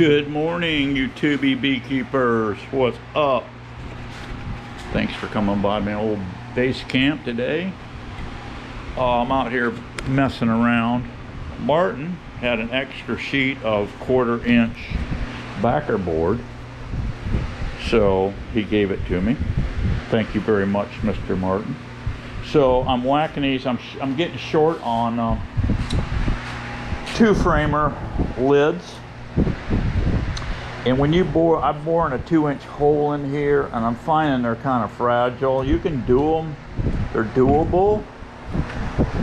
Good morning, you tubey beekeepers. What's up? Thanks for coming by my old base camp today. I'm out here messing around. Martin had an extra sheet of 1/4 inch backer board, so he gave it to me. Thank you very much, Mr. Martin. So I'm whacking these. I'm getting short on 2-framer lids. And when you bore, I'm boring a 2-inch hole in here, and I'm finding they're kind of fragile. You can do them, they're doable.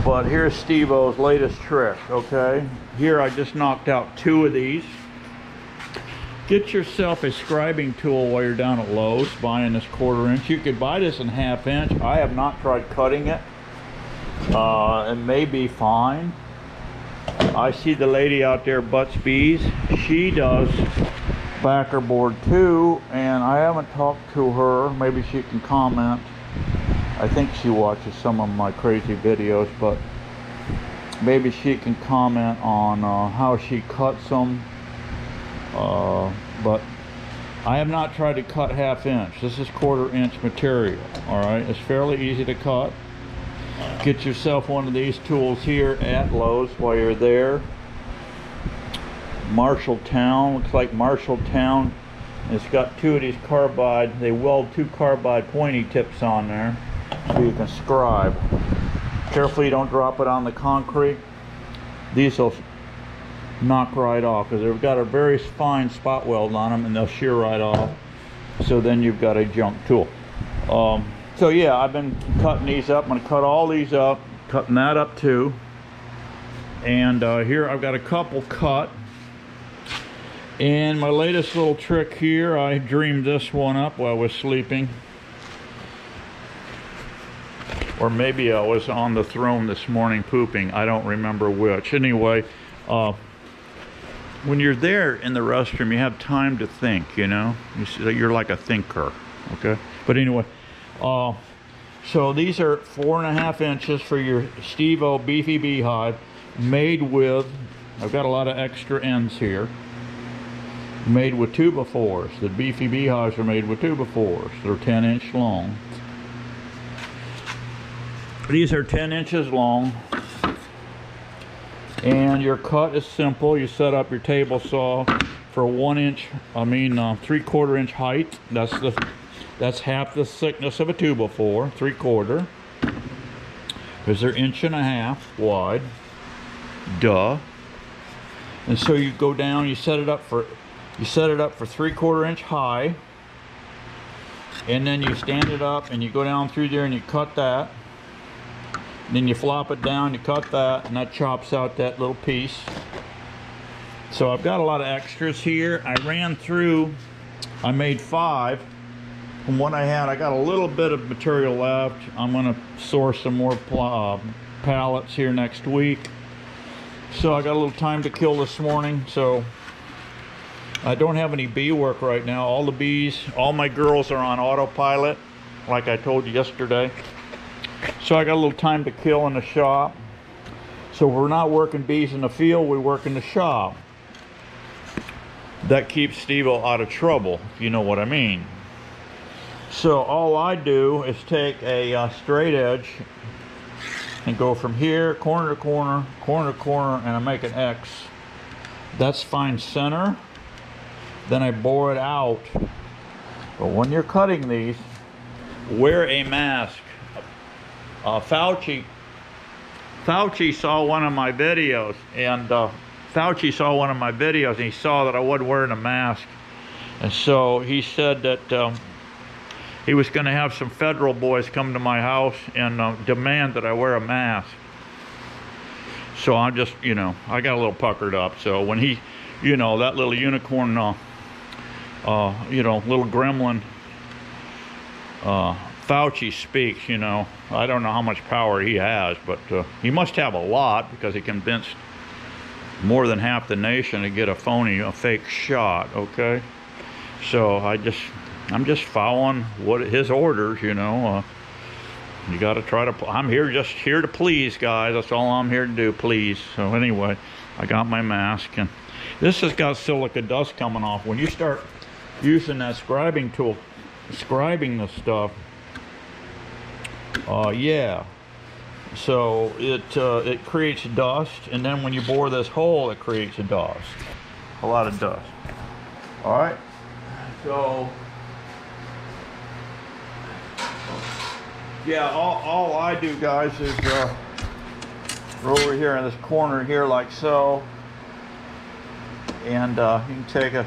But here's Steveo's latest trick, okay? Here I just knocked out 2 of these. Get yourself a scribing tool while you're down at Lowe's buying this 1/4 inch. You could buy this in 1/2 inch. I have not tried cutting it. It may be fine. I see the lady out there, Butts Bees. She does backer board too, and I haven't talked to her. Maybe she can comment. I think she watches some of my crazy videos, but maybe she can comment on how she cuts them. But I have not tried to cut 1/2 inch. This is 1/4 inch material. All right, it's fairly easy to cut. Get yourself one of these tools here at Lowe's while you're there. Marshalltown, looks like Marshalltown. It's got 2 of these carbide. They weld 2 carbide pointy tips on there so you can scribe. Carefully you don't drop it on the concrete. These will knock right off because they've got a very fine spot weld on them, and they'll shear right off. So then you've got a junk tool. So yeah, I've been cutting these up. I'm going to cut all these up, cutting that up too. And here I've got a couple cut. And my latest little trick here, I dreamed this one up while I was sleeping. Or maybe I was on the throne this morning pooping. I don't remember which. Anyway, when you're there in the restroom, you have time to think, you know? You're like a thinker, okay? But anyway, so these are 4.5 inches for your Steveo Beefy Beehive, made with, I've got a lot of extra ends here, made with 2x4s. The Beefy Beehives are made with 2x4s. They're 10 inch long. These are 10 inches long. And your cut is simple. You set up your table saw for 3/4 inch height. That's half the thickness of a 2x4, 3/4. Because they're 1.5 inches wide. Duh. And so you go down, you set it up for 3/4 inch high, and then you stand it up and you go down through there and you cut that. And then you flop it down, you cut that, and that chops out that little piece. So I've got a lot of extras here. I ran through, I made 5 from what I had. I got a little bit of material left. I'm gonna source some more pallets here next week. So I got a little time to kill this morning, so I don't have any bee work right now. All the bees, all my girls are on autopilot, like I told you yesterday. So I got a little time to kill in the shop. So we're not working bees in the field, we work in the shop. That keeps Steveo out of trouble, if you know what I mean. So all I do is take a straight edge and go from here, corner to corner, corner to corner, and I make an X. That's fine center. Then I bore it out. But when you're cutting these, wear a mask. Fauci saw one of my videos, and he saw that I wasn't wearing a mask, and so he said that he was going to have some federal boys come to my house and demand that I wear a mask. So I'm just, you know, I got a little puckered up. So when he, you know, that little unicorn, you know, little gremlin, Fauci speaks, you know, I don't know how much power he has, but he must have a lot, because he convinced more than half the nation to get a fake shot, okay? So I'm just following his orders, you know. You got to try to, I'm just here to please, guys. That's all I'm here to do, please. So anyway, I got my mask, and This has got silica dust coming off. When you start using that scribing tool, scribing the stuff, yeah. So it creates dust, and then when you bore this hole, it creates a lot of dust. All right. So yeah, all I do, guys, is go over here in this corner here like so, and you can take a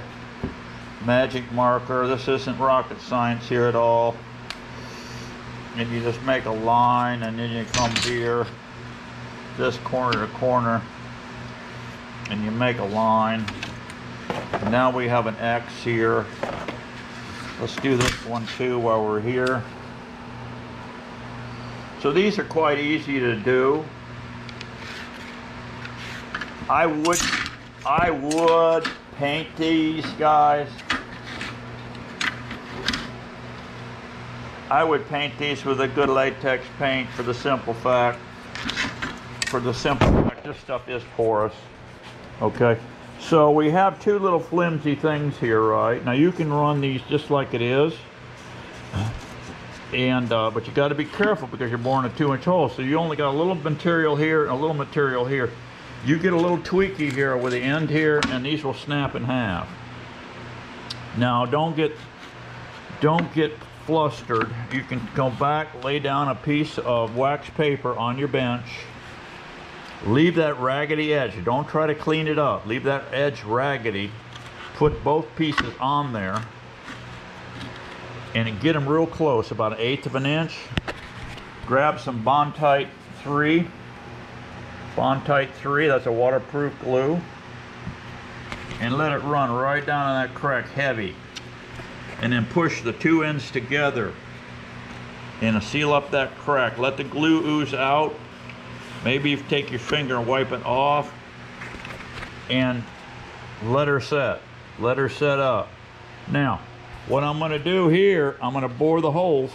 magic marker. This isn't rocket science here at all. And you just make a line, and then you come here, this corner to corner, and you make a line. And now we have an X here. Let's do this one too while we're here. So these are quite easy to do. I would paint these, guys. I would paint these with a good latex paint for the simple fact this stuff is porous. Okay, so we have two little flimsy things here, right? Now you can run these just like it is, and but you got to be careful because you're boring a 2-inch hole. So you only got a little material here and a little material here. You get a little tweaky here with the end here, and these will snap in half. Now don't get flustered. You can go back, lay down a piece of wax paper on your bench, leave that raggedy edge. Don't try to clean it up. Leave that edge raggedy. Put both pieces on there and get them real close, about 1/8 of an inch. Grab some Bondtite 3. Bondtite 3, that's a waterproof glue, and let it run right down in that crack heavy. And then push the two ends together and seal up that crack. Let the glue ooze out. Maybe you take your finger and wipe it off, and let her set. Let her set up. Now, what I'm going to do here, I'm going to bore the holes.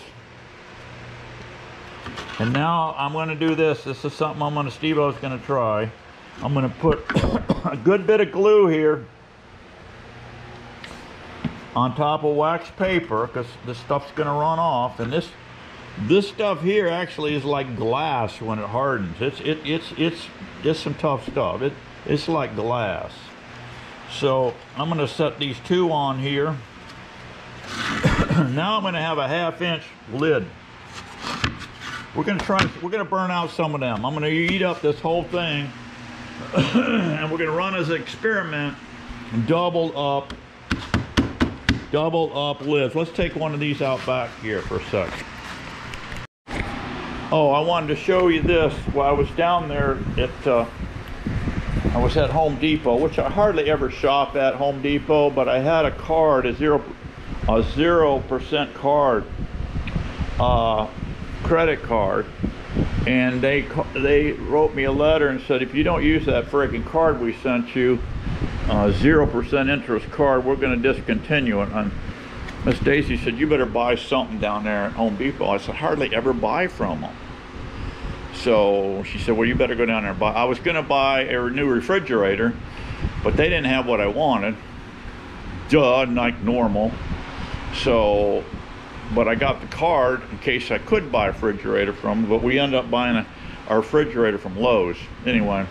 And now I'm going to do this. This is something Stevo's going to try. I'm going to put a good bit of glue here on top of wax paper, because this stuff's going to run off. And this stuff here actually is like glass when it hardens. It's some tough stuff. It's like glass. So I'm going to set these two on here. Now I'm going to have a 1/2 inch lid. We're going to burn out some of them. I'm going to eat up this whole thing, and we're going to run as an experiment double up lids. Let's take one of these out back here for a second. Oh, I wanted to show you this. While I was down there I was at Home Depot, which I hardly ever shop at Home Depot, but I had a card, a 0% card, credit card, and they wrote me a letter and said, if you don't use that freaking card we sent you, 0% interest card, we're going to discontinue it. And Miss Daisy said, you better buy something down there at Home Depot. I said, hardly ever buy from them. So she said, well, you better go down there and buy. I was going to buy a new refrigerator, but they didn't have what I wanted. Duh, like normal. So, but I got the card in case I could buy a refrigerator from them, but we ended up buying our refrigerator from Lowe's. Anyway,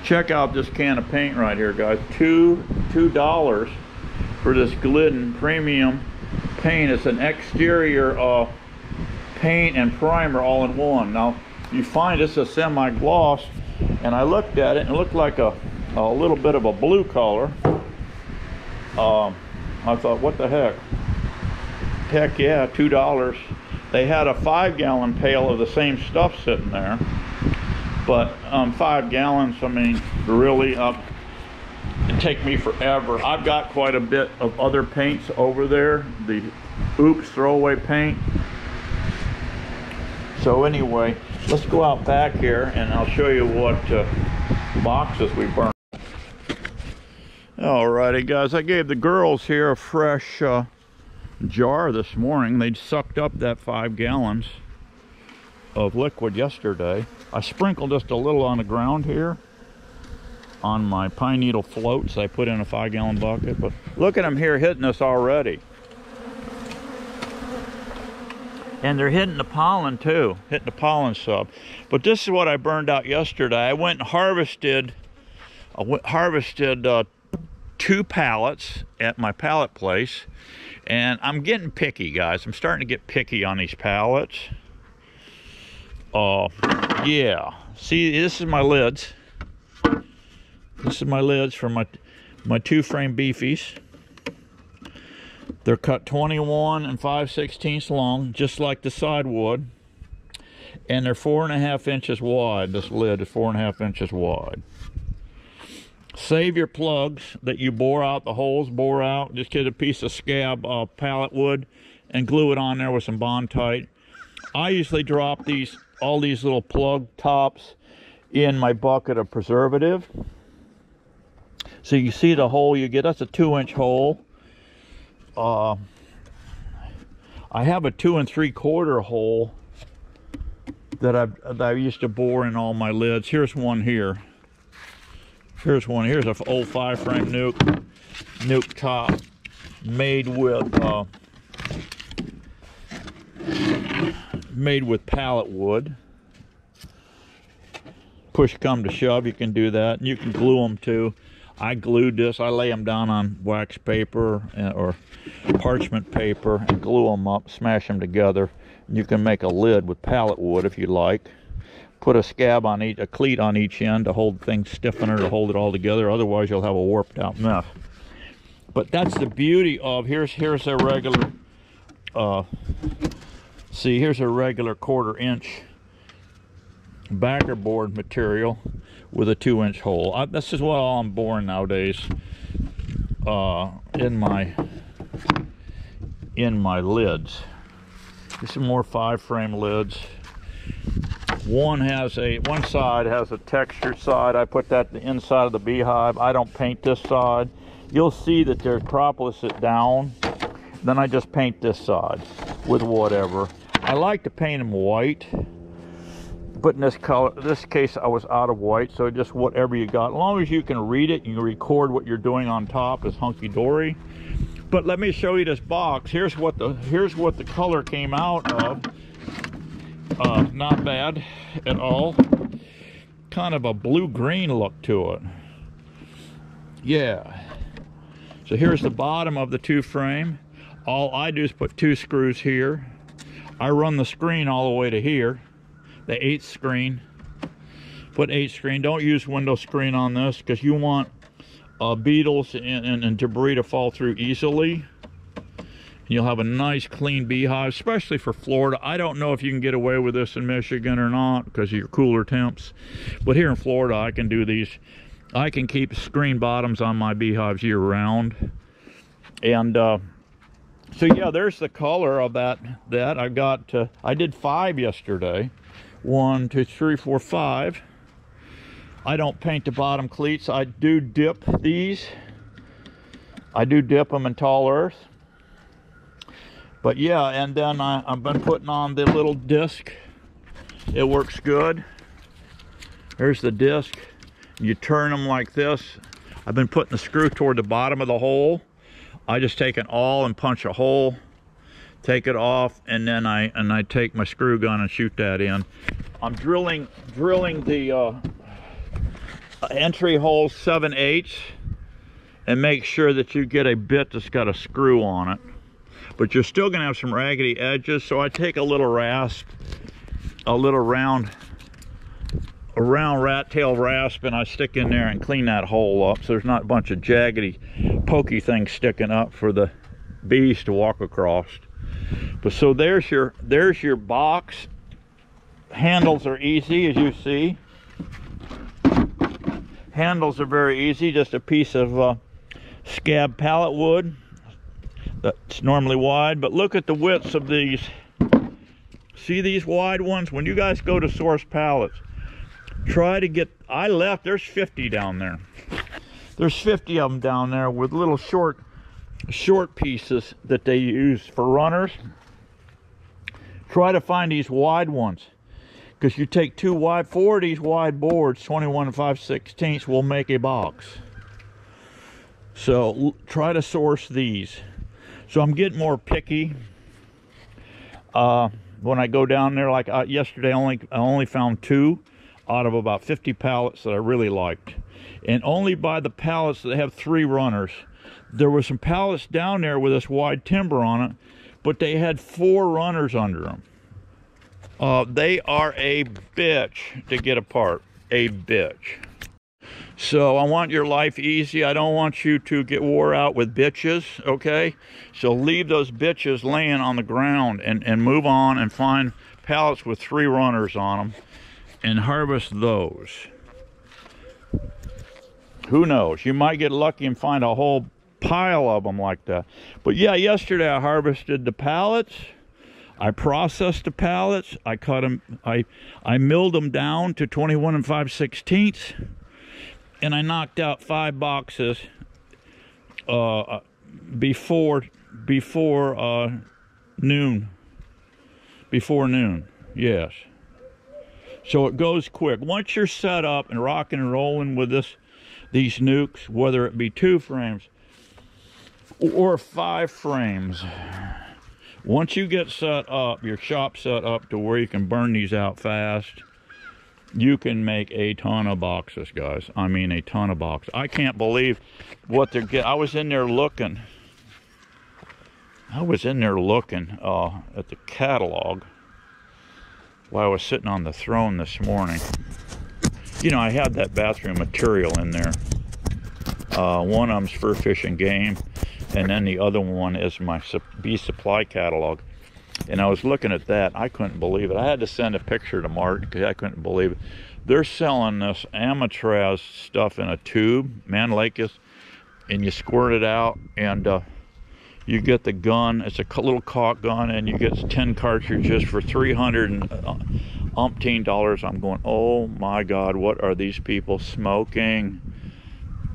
check out this can of paint right here, guys. $2 for this Glidden premium paint. It's an exterior paint and primer all in one. Now, you find it's a semi-gloss, and I looked at it and it looked like a little bit of a blue color. I thought, what the heck? Heck yeah, $2. They had a 5-gallon pail of the same stuff sitting there, but 5 gallons, I mean, really, it'd take me forever. I've got quite a bit of other paints over there, the Oops throwaway paint. So anyway, let's go out back here and I'll show you what boxes we burned. Alrighty guys, I gave the girls here a fresh jar this morning. They'd sucked up that 5 gallons of liquid yesterday. I sprinkled just a little on the ground here, on my pine needle floats I put in a 5-gallon bucket. But look at them here hitting this already. And they're hitting the pollen too, hitting the pollen sub. But this is what I burned out yesterday. I went and harvested 2 pallets at my pallet place. And I'm getting picky, guys. I'm starting to get picky on these pallets. Yeah. See, this is my lids. This is my lids for my 2-frame beefies. They're cut 21 and 5/16 long, just like the side wood. And they're 4.5 inches wide. This lid is 4.5 inches wide. Save your plugs that you bore out the holes, bore out. Just get a piece of scab pallet wood and glue it on there with some Bondtite. I usually drop all these little plug tops in my bucket of preservative. So you see the hole you get. That's a 2-inch hole. I have a 2 3/4 hole that I used to bore in all my lids. Here's one here. Here's one. Here's an old 5-frame nuke top made with pallet wood. Push come to shove, you can do that. And you can glue them too. I glued this. I lay them down on wax paper or parchment paper and glue them up, smash them together. And you can make a lid with pallet wood if you like. Put a scab on a cleat on each end to hold things, stiffener to hold it all together. Otherwise, you'll have a warped out mess. But that's the beauty of here's a regular. See, here's a regular 1/4 inch backer board material with a 2-inch hole. This is what all I'm boring nowadays in my lids. These are more 5-frame lids. One side has a textured side. I put that the inside of the beehive. I don't paint this side. You'll see that there's propolis down. Then I just paint this side with whatever. I like to paint them white. But in this case, I was out of white, so just whatever you got. As long as you can read it, you can record what you're doing on top is hunky-dory. But let me show you this box. Here's what the color came out of. Not bad at all. Kind of a blue-green look to it. Yeah. So here's the bottom of the 2-frame. All I do is put 2 screws here. I run the screen all the way to here. The 8th screen. Put 8 screen. Don't use window screen on this because you want beetles and debris to fall through easily. You'll have a nice clean beehive, especially for Florida. I don't know if you can get away with this in Michigan or not because of your cooler temps. But here in Florida, I can do these. I can keep screen bottoms on my beehives year round. And so yeah, there's the color of that. I did 5 yesterday. 1, 2, 3, 4, 5. I don't paint the bottom cleats. I do dip these. I do dip them in tall earth. But yeah, and then I've been putting on the little disc. It works good. Here's the disc. You turn them like this. I've been putting the screw toward the bottom of the hole. I just take an awl and punch a hole, take it off, and then I take my screw gun and shoot that in. I'm drilling the entry hole 7/8 and make sure that you get a bit that's got a screw on it. But you're still gonna have some raggedy edges, so I take a little rasp, a round rat tail rasp, and I stick in there and clean that hole up so there's not a bunch of jaggedy, pokey things sticking up for the bees to walk across. But so there's your box. Handles are easy, as you see. Handles are very easy, just a piece of scab pallet wood that's normally wide. But look at the widths of these. See these wide ones? When you guys go to source pallets, try to get, there's 50 down there. There's 50 of them down there with little short pieces that they use for runners. Try to find these wide ones. Because you take four of these wide boards, 21 5/16 will make a box. So try to source these. So I'm getting more picky. When I go down there, like yesterday, I only found 2 out of about 50 pallets that I really liked. And only by the pallets that have 3 runners. There were some pallets down there with this wide timber on it, but they had 4 runners under them. They are a bitch to get apart. A bitch. So I want your life easy. I don't want you to get wore out with bitches, okay? So leave those bitches laying on the ground and move on and find pallets with 3 runners on them and harvest those. Who knows? You might get lucky and find a whole pile of them like that. But yeah, yesterday I harvested the pallets. I processed the pallets. I cut them. I milled them down to 21 5/16. And I knocked out 5 boxes before noon. Before noon, yes. So it goes quick. Once you're set up and rocking and rolling with these nukes, whether it be 2 frames or 5 frames, once you get set up, your shop set up to where you can burn these out fast, you can make a ton of boxes, guys. I mean, a ton of boxes. I can't believe what they're getting. I was in there looking. at the catalog while I was sitting on the throne this morning. You know, I had that bathroom material in there. One of them's for Fish and Game, and then the other one is my bee supply catalog. And I was looking at that. I couldn't believe it. I had to send a picture to Mark because I couldn't believe it. They're selling this Amatraz stuff in a tube, Manlakis, and you squirt it out, and you get the gun. It's a little caulk gun, and you get 10 cartridges for $300. I'm going, oh my God, what are these people smoking?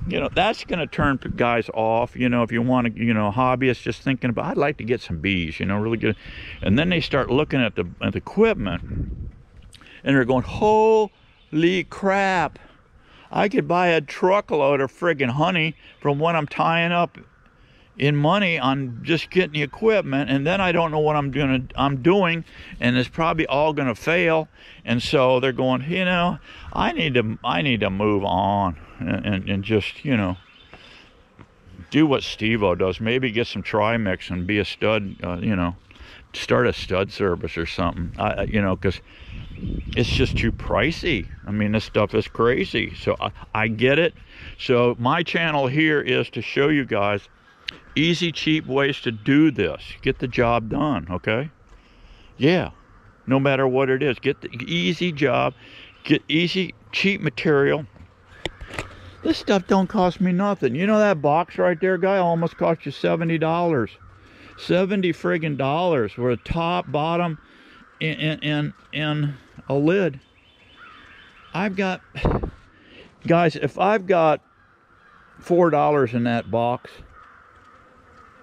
You know, that's going to turn guys off, you know, if you want to, you know, hobbyists just thinking about, I'd like to get some bees, you know, really good. And then they start looking at the equipment, and they're going, holy crap, I could buy a truckload of friggin' honey from what I'm tying up in money on just getting the equipment, and then I don't know what I'm doing, and it's probably all going to fail. And so they're going, you know, I need to move on and just, you know, do what Steveo does. Maybe get some Trimix and be a stud, you know, start a stud service or something. You know, because it's just too pricey. I mean, this stuff is crazy. So I get it. So my channel here is to show you guys easy, cheap ways to do this. Get the job done, okay? Yeah, no matter what it is. Get the easy job. Get easy, cheap material. This stuff don't cost me nothing. You know that box right there, guy, almost cost you $70. $70 friggin' dollars for a top, bottom, and a lid. I've got, guys, if I've got $4 in that box,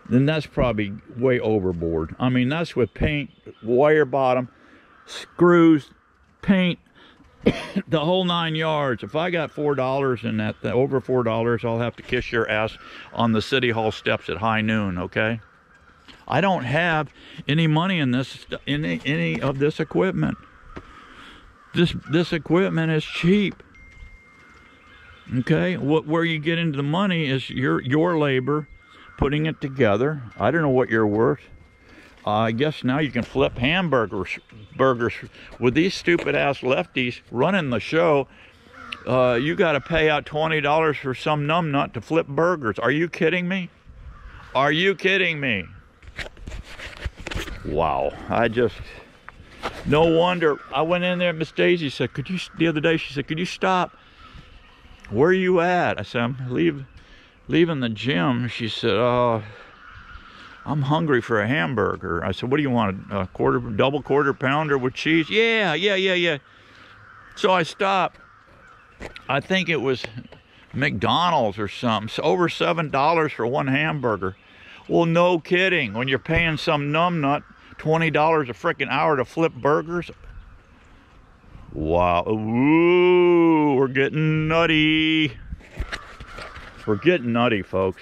then that's probably way overboard. I mean, that's with paint, wire bottom, screws, paint, the whole 9 yards. If I got $4 in that, over $4, I'll have to kiss your ass on the City Hall steps at high noon, okay? I don't have any money in this, in any of this equipment. This equipment is cheap. Okay, where you get into the money is your labor, putting it together. I don't know what you're worth. I guess now you can flip burgers with these stupid ass lefties running the show. You got to pay out $20 for some numbnut to flip burgers. Are you kidding me? Are you kidding me? Wow, no wonder. I went in there, Miss Daisy said, the other day, she said, could you stop? Where are you at? I said, I'm leaving the gym. She said, I'm hungry for a hamburger. I said, what do you want, a double quarter pounder with cheese? Yeah. So I stopped. I think it was McDonald's or something. So over $7 for one hamburger. Well, no kidding. When you're paying some numbnut $20 a frickin' hour to flip burgers. Wow. Ooh, we're getting nutty. We're getting nutty, folks.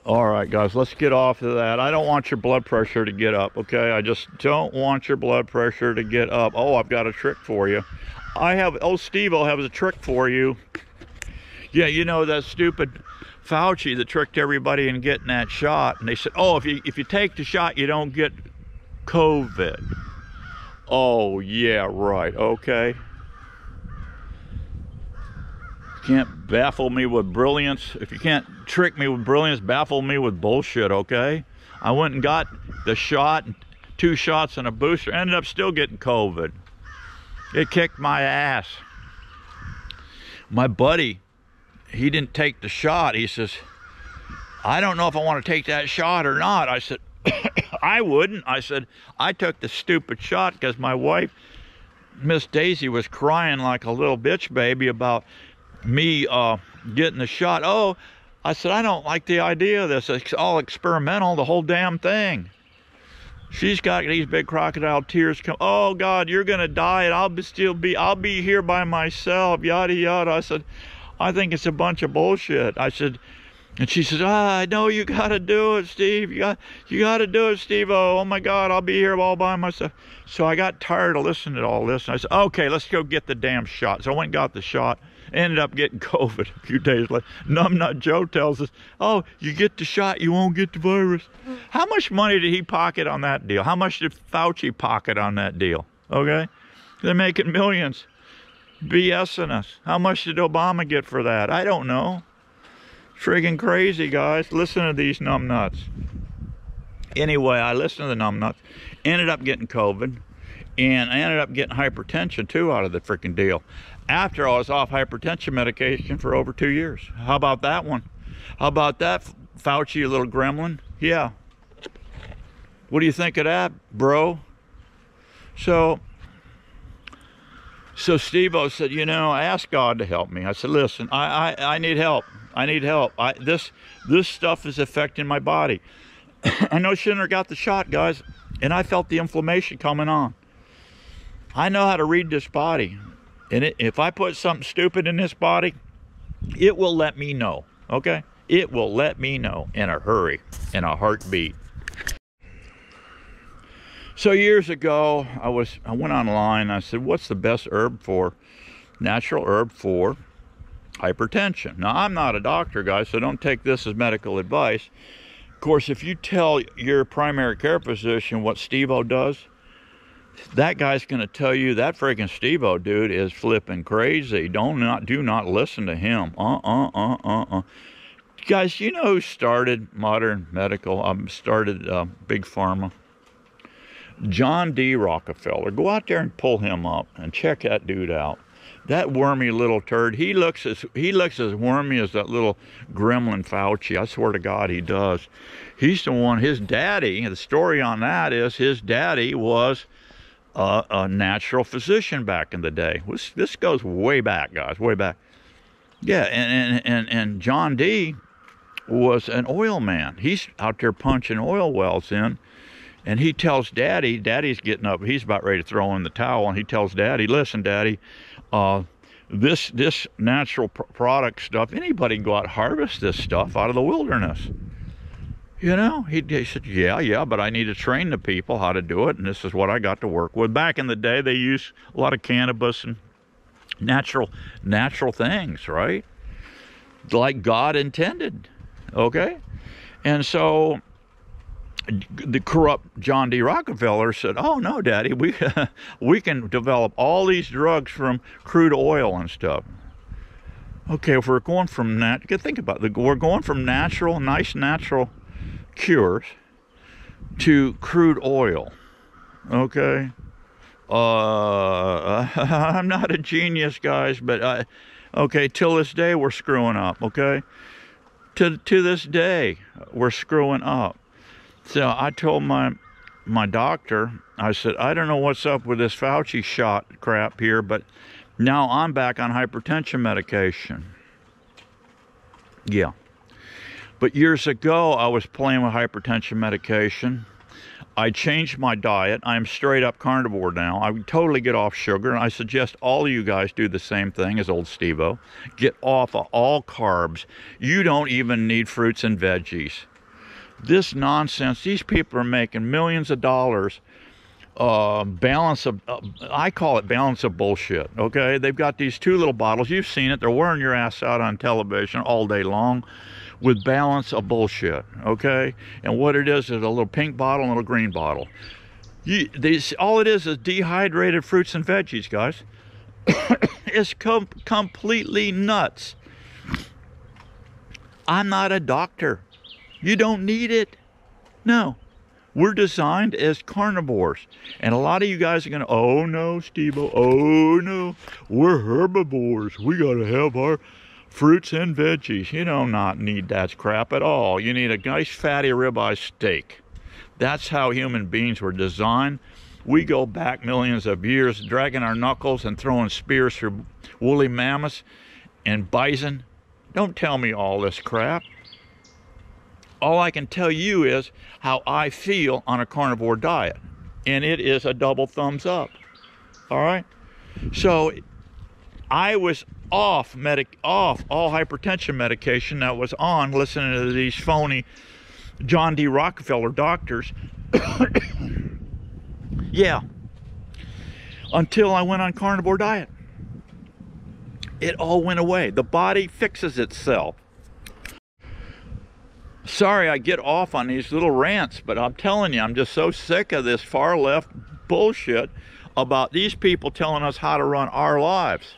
All right, guys, let's get off of that. I don't want your blood pressure to get up, okay? I just don't want your blood pressure to get up. Oh, I've got a trick for you. Steve-O has a trick for you. Yeah, you know that stupid Fauci that tricked everybody in getting that shot. And they said, oh, if you take the shot, you don't get COVID. Oh, yeah, right, okay. Can't baffle me with brilliance. If you can't trick me with brilliance, baffle me with bullshit, okay? I went and got the shot, 2 shots and a booster, ended up still getting COVID. It kicked my ass. My buddy, he didn't take the shot. He says, I don't know if I want to take that shot or not. I said, I wouldn't. I said, I took the stupid shot because my wife, Miss Daisy, was crying like a little bitch baby about me getting the shot. Oh, I said, I don't like the idea of this. It's all experimental, the whole damn thing. She's got these big crocodile tears come. Oh God, you're gonna die, and I'll be here by myself. Yada yada. I said, I think it's a bunch of bullshit. I said, and she says, I know you gotta do it, Steve. You gotta do it, Steve-O. Oh my God, I'll be here all by myself. So I got tired of listening to all this, and I said, okay, let's go get the damn shot. So I went and got the shot. Ended up getting COVID a few days later. Numbnut Joe tells us, oh, you get the shot, you won't get the virus. How much money did he pocket on that deal? How much did Fauci pocket on that deal? Okay? They're making millions. BSing us. How much did Obama get for that? I don't know. Friggin' crazy, guys. Listen to these numbnuts. Anyway, I listened to the numbnuts. Ended up getting COVID. And I ended up getting hypertension, too, out of the freaking deal. After I was off hypertension medication for over 2 years. How about that one? How about that, Fauci, you little gremlin? Yeah. What do you think of that, bro? So Steve-O said, you know, I asked God to help me. I said, listen, I need help. I need help. This stuff is affecting my body. I no sooner got the shot, guys, and I felt the inflammation coming on. I know how to read this body. And if I put something stupid in this body, it will let me know, okay? It will let me know in a hurry, in a heartbeat. So years ago, I went online, I said, what's the best natural herb for hypertension? Now, I'm not a doctor, guys, so don't take this as medical advice. Of course, if you tell your primary care physician what Steve-O does, that guy's going to tell you that freaking Steve-O dude is flipping crazy. Do not listen to him. Guys, you know who started modern medical? Started Big Pharma? John D. Rockefeller. Go out there and pull him up and check that dude out. That wormy little turd. He looks as wormy as that little gremlin Fauci. I swear to God, he does. He's the one. His daddy. The story on that is his daddy was a natural physician back in the day. This goes way back, guys, way back. Yeah, and John D. was an oil man. He's out there punching oil wells in, and he tells Daddy's getting up. He's about ready to throw in the towel, and he tells Daddy, listen, Daddy, this natural product stuff, anybody can go out and harvest this stuff out of the wilderness. You know, he said, yeah, but I need to train the people how to do it, and this is what I got to work with. Back in the day, they used a lot of cannabis and natural things, right? Like God intended, okay? And so the corrupt John D. Rockefeller said, oh, no, Daddy, we can develop all these drugs from crude oil and stuff. Okay, if we're going from think about it. We're going from nice natural cures to crude oil, okay? I'm not a genius, guys, but okay, till this day we're screwing up, okay? To this day we're screwing up. So I told my doctor, I said, I don't know what's up with this Fauci shot crap here, but now I'm back on hypertension medication. Yeah. But years ago, I was playing with hypertension medication. I changed my diet. I'm straight up carnivore now. I would totally get off sugar, and I suggest all of you guys do the same thing as old Steve-O. Get off of all carbs. You don't even need fruits and veggies. This nonsense, these people are making millions of dollars. I call it balance of bullshit, okay? They've got these 2 little bottles. You've seen it. They're wearing your ass out on television all day long with balance of bullshit, okay? And what it is a little pink bottle and a little green bottle. All it is dehydrated fruits and veggies, guys. It's completely nuts. I'm not a doctor. You don't need it. No. We're designed as carnivores. And a lot of you guys are going to, oh no, Steve-O, oh no, we're herbivores. We got to have our fruits and veggies. You do not need that crap at all. You need a nice fatty ribeye steak. That's how human beings were designed. We go back millions of years, dragging our knuckles and throwing spears through woolly mammoths and bison. Don't tell me all this crap. All I can tell you is how I feel on a carnivore diet. And it is a double thumbs up. All right? So I was off all hypertension medication that was on, listening to these phony John D. Rockefeller doctors. Yeah. Until I went on carnivore diet. It all went away. The body fixes itself. Sorry I get off on these little rants, but I'm telling you, I'm just so sick of this far left bullshit about these people telling us how to run our lives.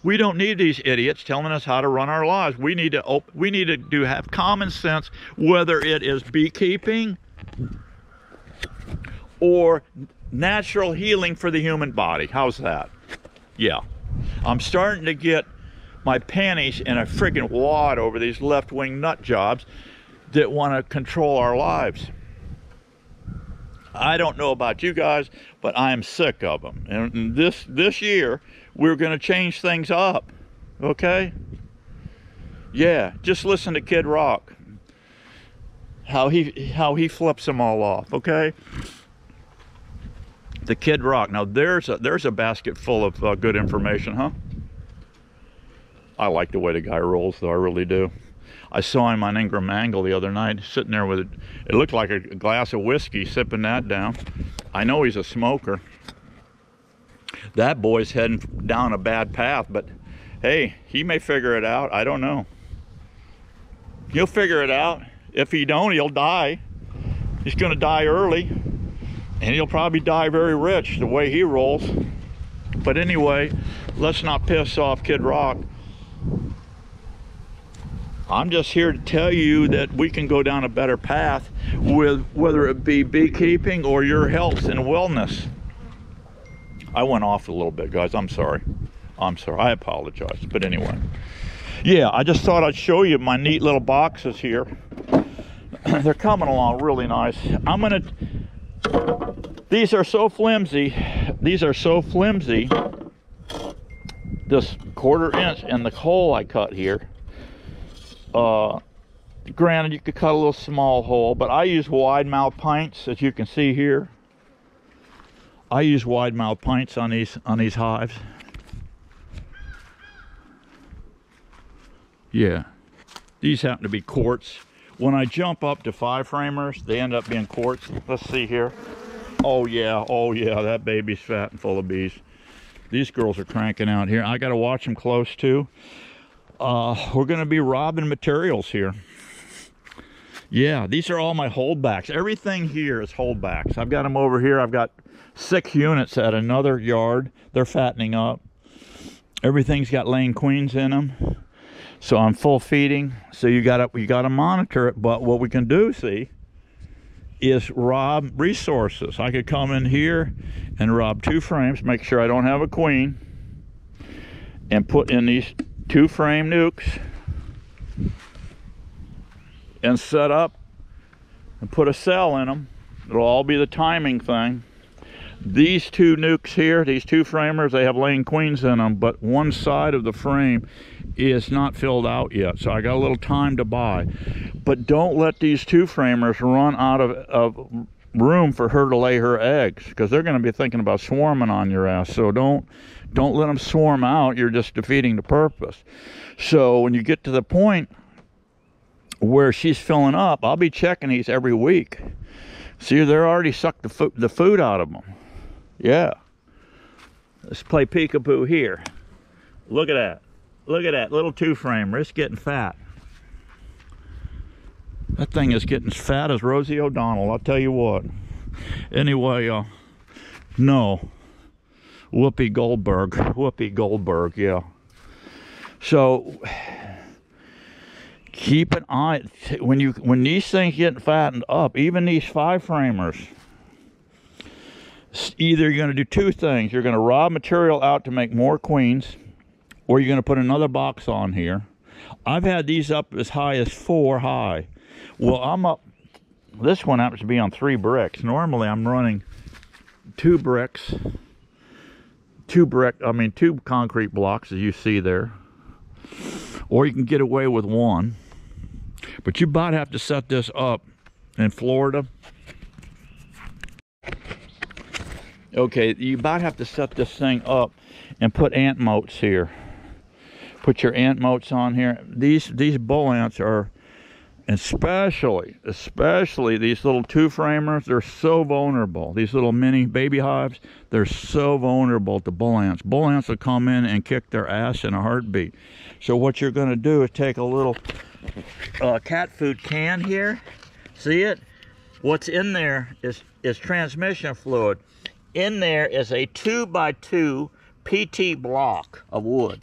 We don't need these idiots telling us how to run our lives. We need to have common sense, whether it is beekeeping or natural healing for the human body. How's that? Yeah. I'm starting to get my panties in a friggin' wad over these left-wing nut jobs that want to control our lives. I don't know about you guys, but I'm sick of them. And this year, we're going to change things up. Okay? Yeah, just listen to Kid Rock. How he flips them all off, okay? The Kid Rock. Now there's a basket full of good information, huh? I like the way the guy rolls, though. I really do. I saw him on Ingram Angle the other night, sitting there with it looked like a glass of whiskey, sipping that down. I know he's a smoker. That boy's heading down a bad path, but hey, he may figure it out. I don't know. He'll figure it out. If he don't, he'll die. He's going to die early, and he'll probably die very rich the way he rolls. But anyway, let's not piss off Kid Rock. I'm just here to tell you that we can go down a better path with whether it be beekeeping or your health and wellness. I went off a little bit, guys. I'm sorry. I apologize. But anyway. Yeah, I just thought I'd show you my neat little boxes here. They're coming along really nice. These are so flimsy. These are so flimsy. This 1/4 inch and the hole I cut here. Granted, you could cut a little small hole, but I use wide mouth pints, as you can see here. I use wide mouth pints on these hives. Yeah, these happen to be quartz. When I jump up to 5-framers, they end up being quartz. Let's see here. Oh yeah, that baby's fat and full of bees. These girls are cranking out here. I got to watch them close too. We're going to be robbing materials here. Yeah, these are all my holdbacks. Everything here is holdbacks. I've got them over here. I've got 6 units at another yard. They're fattening up. Everything's got laying queens in them. So I'm full feeding. So you got to monitor it. But what we can do, see, is rob resources. I could come in here and rob 2 frames, make sure I don't have a queen, and put in these 2-frame nukes and set up and put a cell in them. It'll all be the timing thing. These 2 nukes here, these 2-framers, they have laying queens in them, but one side of the frame is not filled out yet, so I got a little time to buy. But don't let these 2-framers run out of room for her to lay her eggs, because they're going to be thinking about swarming on your ass. So don't let them swarm out. You're just defeating the purpose. So when you get to the point where she's filling up, I'll be checking these every week. See, they're already sucked the food out of them. Yeah. Let's play peekaboo here. Look at that. Look at that little 2-framer. It's getting fat. That thing is getting as fat as Rosie O'Donnell, I'll tell you what. Anyway, no. Whoopi Goldberg, yeah. So keep an eye when these things get fattened up, even these 5-framers. Either you're going to do two things. You're going to raw material out to make more queens, or you're going to put another box on here. I've had these up as high as 4 high. Well, I'm up, this one happens to be on 3 bricks. Normally I'm running 2 bricks, 2 concrete blocks, as you see there. Or you can get away with 1. But you about have to set this up in Florida. Okay, you about have to set this thing up and put ant moats here. Put your ant moats on here. These bull ants are, especially these little 2-framers, they're so vulnerable. These little mini baby hives, they're so vulnerable to bull ants. Bull ants will come in and kick their ass in a heartbeat. So what you're going to do is take a little cat food can here. See it? What's in there is transmission fluid. In there is a 2x2 PT block of wood.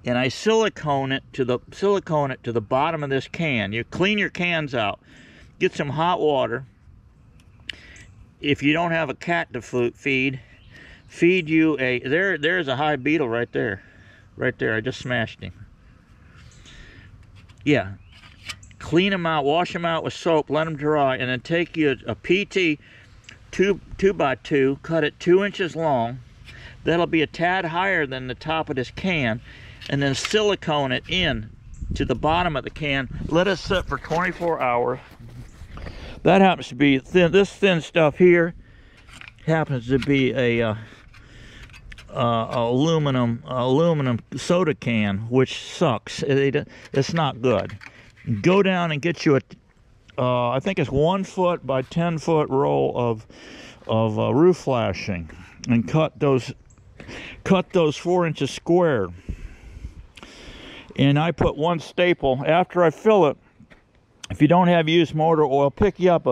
And I silicone it to the bottom of this can. You clean your cans out. Get some hot water. If you don't have a cat to feed you a, there's a hive beetle right there. Right there, I just smashed him. Yeah. Clean them out, wash them out with soap, let them dry, and then take you a PT 2x2, cut it 2 inches long. That'll be a tad higher than the top of this can, and then silicone it in to the bottom of the can. Let it sit for 24 hours. That happens to be thin. This thin stuff here happens to be a aluminum soda can, which sucks. It's not good. Go down and get you a I think it's 1 foot by 10 foot roll of roof flashing, and cut those 4 inches square. And I put 1 staple after I fill it. If you don't have used motor oil, pick you up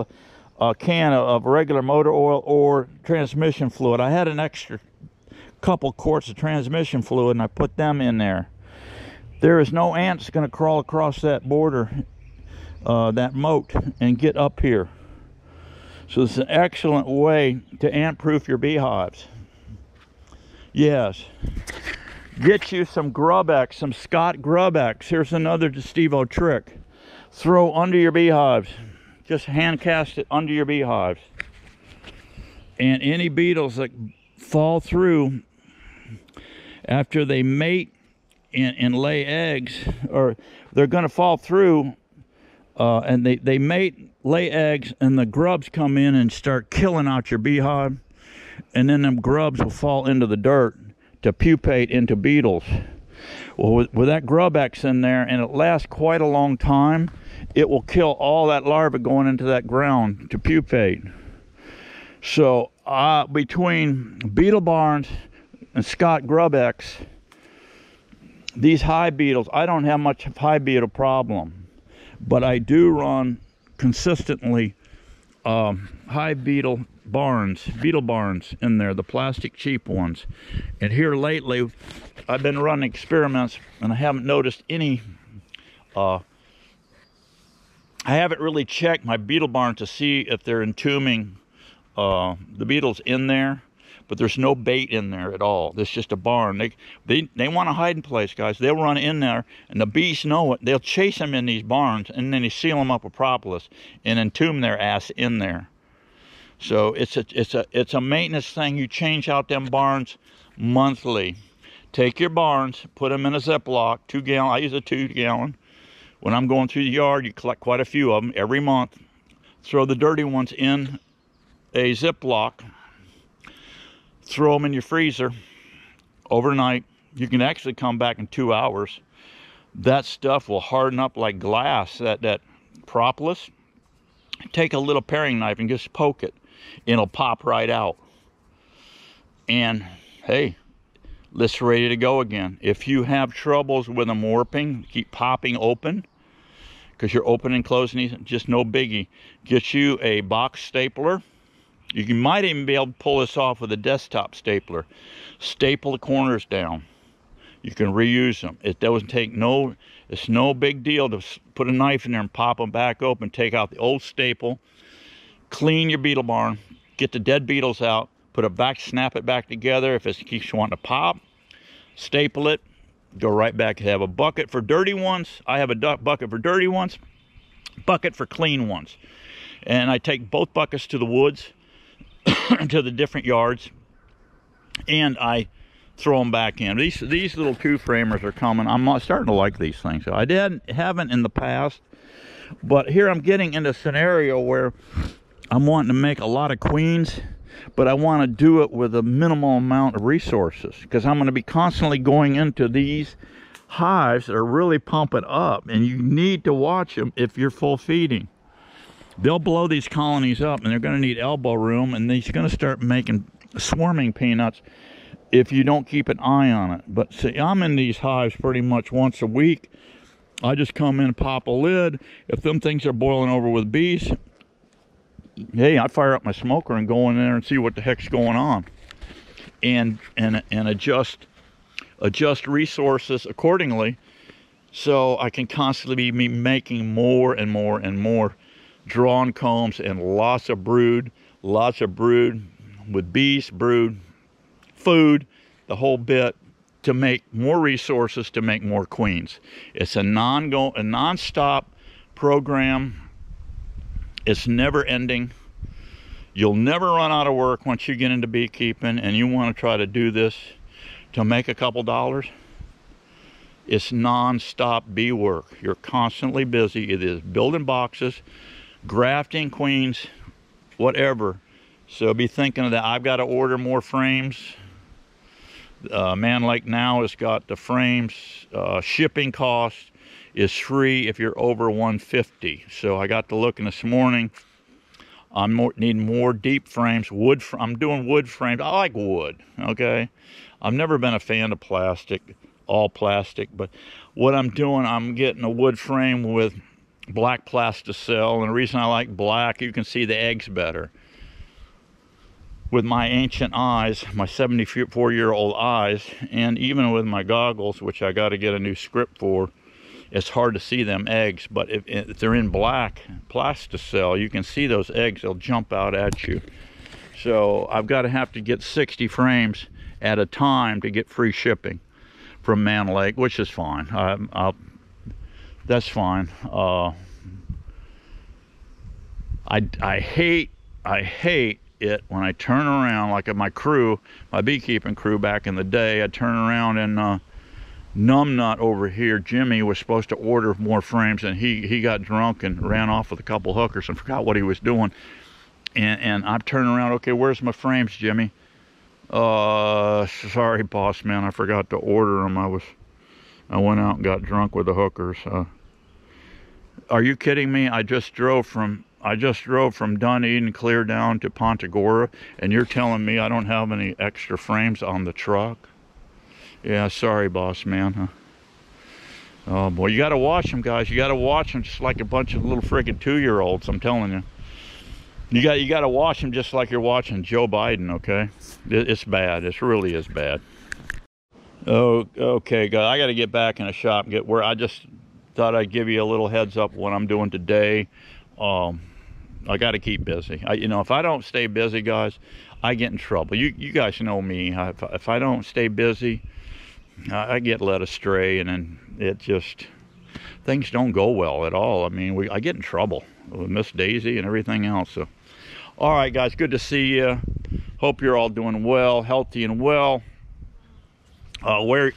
a can of regular motor oil or transmission fluid. I had an extra couple quarts of transmission fluid, and I put them in there. There is no ants going to crawl across that border, that moat, and get up here. So it's an excellent way to ant-proof your beehives. Yes. Get you some Grub-X, some Scott Grub-X. Here's another Steveo trick. Throw under your beehives. Just hand cast it under your beehives. And any beetles that fall through after they mate and lay eggs, or they're going to fall through and they mate, lay eggs, and the grubs come in and start killing out your beehive, and then them grubs will fall into the dirt to pupate into beetles. Well, with that Grub-X in there, and it lasts quite a long time, it will kill all that larva going into that ground to pupate. So between Beetle Barns and Scott Grub-X, these hive beetles, I don't have much hive beetle problem, but I do run consistently hive beetle barns in there, the plastic cheap ones. And here lately, I've been running experiments, and I haven't noticed any, I haven't really checked my beetle barn to see if they're entombing the beetles in there, but there's no bait in there at all. It's just a barn. They want a hiding place, guys. They'll run in there, and the bees know it. They'll chase them in these barns, and then they seal them up with propolis and entomb their ass in there. So it's a maintenance thing. You change out them barns monthly. Take your barns, put them in a Ziploc, 2 gallon. I use a 2 gallon. When I'm going through the yard, you collect quite a few of them every month. throw the dirty ones in a Ziploc, throw them in your freezer overnight. You can actually come back in 2 hours. That stuff will harden up like glass, that propolis. Take a little paring knife and just poke it. It'll pop right out. And hey, it's ready to go again. If you have troubles with them warping, keep popping open, because you're opening and closing these, just no biggie. Get you a box stapler. You might even be able to pull this off with a desktop stapler. Staple the corners down. You can reuse them. It doesn't take it's no big deal to put a knife in there and pop them back open. Take out the old staple. Clean your beetle barn. Get the dead beetles out. Put it back, snap it back together. If it keeps wanting to pop, staple it. Go right back. Have a bucket for dirty ones. I have a bucket for dirty ones. Bucket for clean ones. And I take both buckets to the woods, to the different yards, and I throw them back in. These little two-framers are coming. I'm starting to like these things. I haven't in the past, but here I'm getting into a scenario where I'm wanting to make a lot of queens, but I want to do it with a minimal amount of resources, because I'm going to be constantly going into these hives that are really pumping up, and you need to watch them if you're full feeding. They'll blow these colonies up, and they're going to need elbow room, and they're going to start making swarming peanuts if you don't keep an eye on it. But see, I'm in these hives pretty much once a week. I just come in, pop a lid. If them things are boiling over with bees, hey, I fire up my smoker and go in there and see what the heck's going on, and adjust resources accordingly, so I can constantly be making more and more and more drawn combs and lots of brood with bees, brood, food, the whole bit, to make more resources to make more queens. It's a non-stop program. It's never ending. You'll never run out of work once you get into beekeeping and you want to try to do this to make a couple dollars. It's non-stop bee work. You're constantly busy. It is building boxes, grafting queens, whatever. So be thinking of that. I've got to order more frames. Man Lake now has got the frames. Shipping cost is free if you're over 150. So I got to looking this morning. I'm needing more deep frames. I'm doing wood frames. I like wood, okay? I've never been a fan of plastic, all plastic, but what I'm doing, I'm getting a wood frame with black plasticell, and the reason I like black, you can see the eggs better. With my ancient eyes, my 74-year-old eyes, and even with my goggles, which I got to get a new script for, it's hard to see them eggs. But if they're in black plasticell, you can see those eggs. They'll jump out at you. So I've got to have to get 60 frames at a time to get free shipping from Man Lake, which is fine. That's fine. I hate it when I turn around, like at my crew, my beekeeping crew back in the day, I turn around and Numbnut over here, Jimmy, was supposed to order more frames, and he got drunk and ran off with a couple hookers and forgot what he was doing. And I'm turning around, okay, where's my frames, Jimmy? Sorry, boss man, I forgot to order them. I went out and got drunk with the hookers. Are you kidding me? I just drove from Dunedin clear down to Pontegora, and you're telling me I don't have any extra frames on the truck? Yeah, sorry, boss man. Huh? Oh boy, you got to watch them, guys. You got to watch them just like a bunch of little freaking 2-year-olds. I'm telling you. You got to watch them just like you're watching Joe Biden. Okay, it's bad. It really is bad. Oh, okay, guys. I got to get back in the shop and get where I just thought I'd give you a little heads up what I'm doing today. I got to keep busy. If I don't stay busy, guys, I get in trouble. You guys know me. If I don't stay busy, I get led astray, and then it just, things don't go well at all. I mean, I get in trouble with Miss Daisy and everything else. So, all right, guys, good to see you. Hope you're all doing well, healthy and well. Wear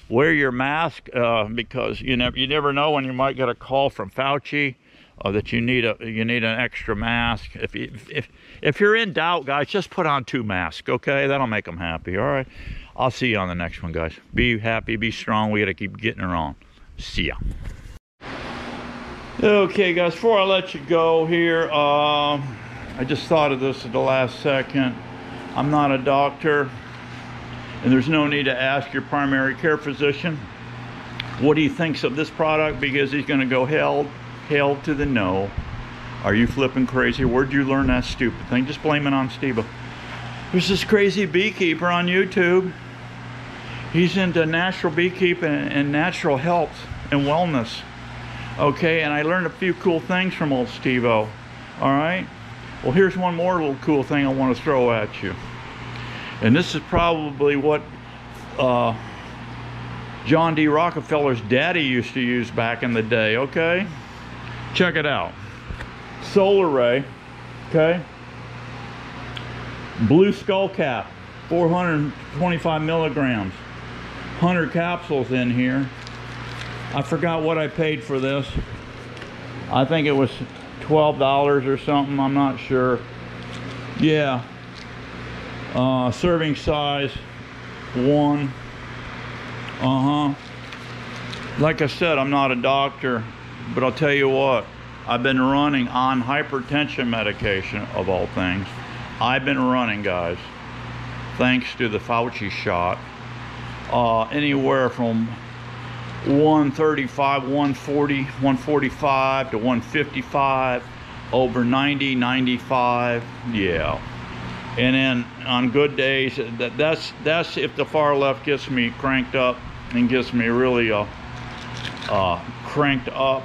your mask, because you never know when you might get a call from Fauci. that you need an extra mask. If you're in doubt, guys, just put on 2 masks, okay? That'll make them happy. All right, I'll see you on the next one, guys. Be happy, be strong. We got to keep getting her on. See ya. Okay, guys, before I let you go here, I just thought of this at the last second. I'm not a doctor, and there's no need to ask your primary care physician what he thinks of this product, because he's going to go hell to the no. Are you flipping crazy? Where'd you learn that stupid thing? Just blame it on Steveo. There's this crazy beekeeper on YouTube. He's into natural beekeeping and natural health and wellness. Okay, and I learned a few cool things from old Steveo. All right, well, here's one more little cool thing I want to throw at you. And this is probably what John D. Rockefeller's daddy used to use back in the day, okay? Check it out. Solar ray, okay? Blue skull cap, 425 milligrams. 100 capsules in here. I forgot what I paid for this. I think it was $12 or something, I'm not sure. Yeah. Serving size 1. Like I said, I'm not a doctor, but I'll tell you what, I've been running on hypertension medication, of all things. I've been running, guys, thanks to the Fauci shot, anywhere from 135, 140, 145 to 155, over 90, 95, yeah. And then on good days, that's if the far left gets me cranked up and gets me really cranked up.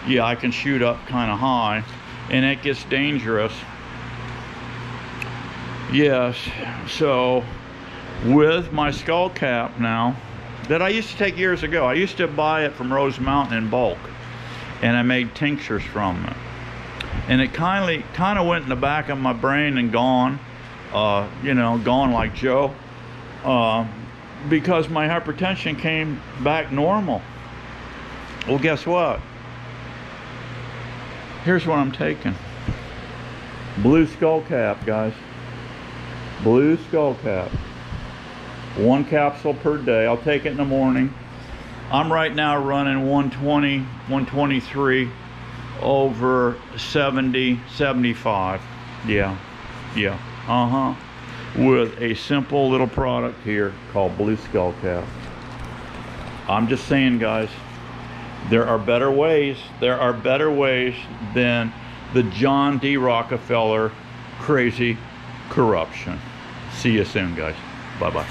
Yeah, I can shoot up kind of high, and it gets dangerous. Yes, so with my skull cap now, that I used to take years ago, I used to buy it from Rose Mountain in bulk, and I made tinctures from it. And it kind of went in the back of my brain and gone, you know, gone like Joe, because my hypertension came back normal. Well, guess what? Here's what I'm taking. Blue skull cap, guys. Blue skull cap. 1 capsule per day. I'll take it in the morning. I'm right now running 120, 123 over 70, 75. Yeah. With a simple little product here called Blue Skull Cap. I'm just saying, guys, there are better ways. There are better ways than the John D. Rockefeller crazy corruption. See you soon, guys. Bye-bye.